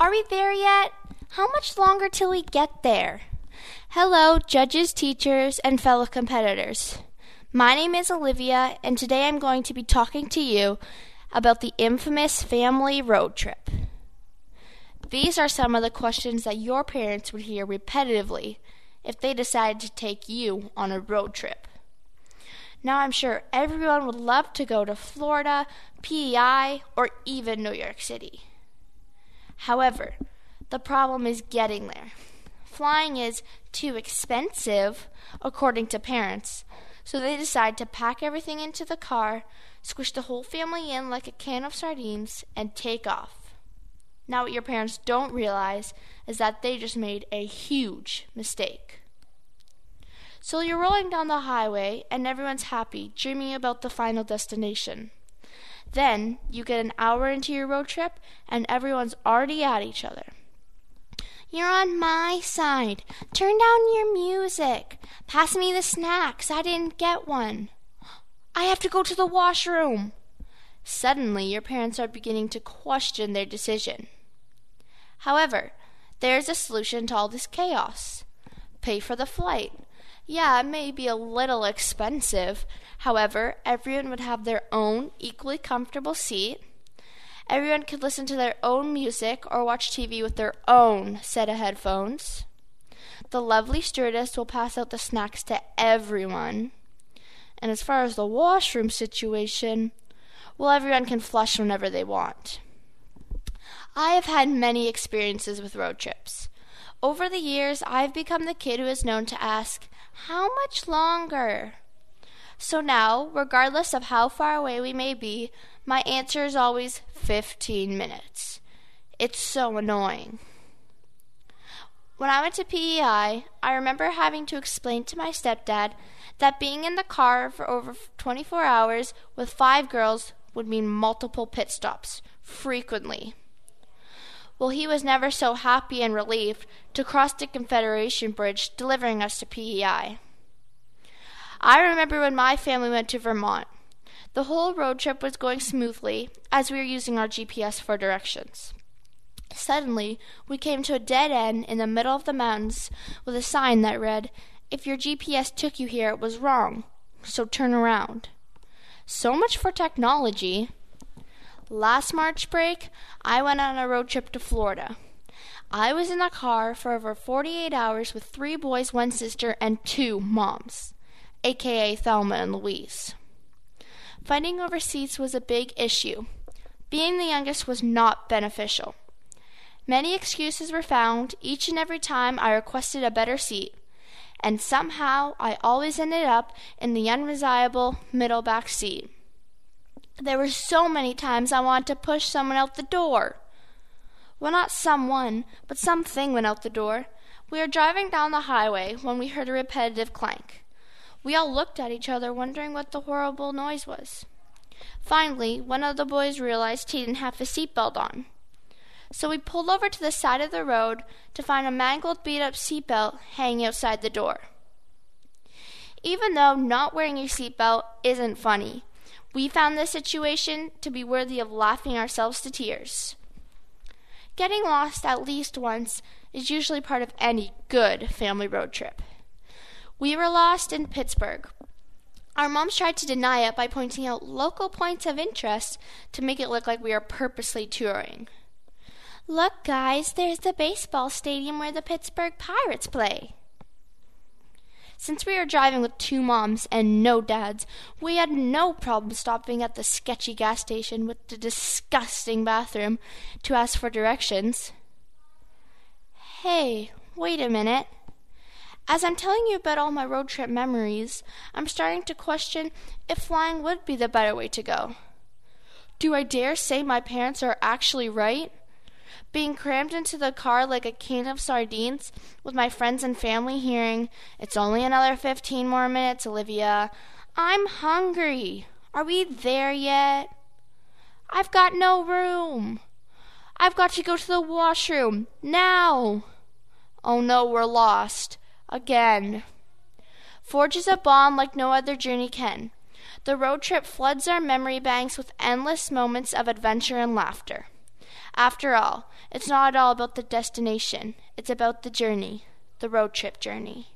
Are we there yet? How much longer till we get there? Hello, judges, teachers, and fellow competitors. My name is Olivia, and today I'm going to be talking to you about the infamous family road trip. These are some of the questions that your parents would hear repetitively if they decided to take you on a road trip. Now, I'm sure everyone would love to go to Florida, PEI, or even New York City. However, the problem is getting there. Flying is too expensive, according to parents, so they decide to pack everything into the car, squish the whole family in like a can of sardines, and take off. Now, what your parents don't realize is that they just made a huge mistake. So you're rolling down the highway, and everyone's happy, dreaming about the final destination. Then, you get an hour into your road trip, and everyone's already at each other. You're on my side. Turn down your music. Pass me the snacks. I didn't get one. I have to go to the washroom. Suddenly, your parents are beginning to question their decision. However, there's a solution to all this chaos. Pay for the flight. Yeah, it may be a little expensive. However, everyone would have their own equally comfortable seat. Everyone could listen to their own music or watch TV with their own set of headphones. The lovely stewardess will pass out the snacks to everyone. And as far as the washroom situation, well, everyone can flush whenever they want. I have had many experiences with road trips. Over the years, I've become the kid who is known to ask, "How much longer?" So now, regardless of how far away we may be, my answer is always 15 minutes. It's so annoying. When I went to PEI, I remember having to explain to my stepdad that being in the car for over 24 hours with 5 girls would mean multiple pit stops, frequently. Well, he was never so happy and relieved to cross the Confederation Bridge, delivering us to PEI. I remember when my family went to Vermont. The whole road trip was going smoothly as we were using our GPS for directions. Suddenly, we came to a dead end in the middle of the mountains with a sign that read, "If your GPS took you here, it was wrong, so turn around." So much for technology. Last March break, I went on a road trip to Florida. I was in the car for over 48 hours with 3 boys, 1 sister, and 2 moms, aka Thelma and Louise. Fighting over seats was a big issue. Being the youngest was not beneficial. Many excuses were found each and every time I requested a better seat, and somehow I always ended up in the undesirable middle back seat. There were so many times I wanted to push someone out the door. Well, not someone, but something went out the door. We were driving down the highway when we heard a repetitive clank. We all looked at each other, wondering what the horrible noise was. Finally, one of the boys realized he didn't have his seatbelt on. So we pulled over to the side of the road to find a mangled, beat-up seatbelt hanging outside the door. Even though not wearing your seatbelt isn't funny, we found this situation to be worthy of laughing ourselves to tears. Getting lost at least once is usually part of any good family road trip. We were lost in Pittsburgh. Our moms tried to deny it by pointing out local points of interest to make it look like we are purposely touring. "Look, guys, there's the baseball stadium where the Pittsburgh Pirates play." Since we were driving with 2 moms and no dads, we had no problem stopping at the sketchy gas station with the disgusting bathroom to ask for directions. Hey, wait a minute. As I'm telling you about all my road trip memories, I'm starting to question if flying would be the better way to go. Do I dare say my parents are actually right? Being crammed into the car like a can of sardines with my friends and family hearing, "It's only another 15 more minutes, Olivia. I'm hungry. Are we there yet? I've got no room. I've got to go to the washroom now. Oh no, we're lost. Again." Forges a bond like no other journey can. The road trip floods our memory banks with endless moments of adventure and laughter. After all, it's not at all about the destination. It's about the journey, the road trip journey.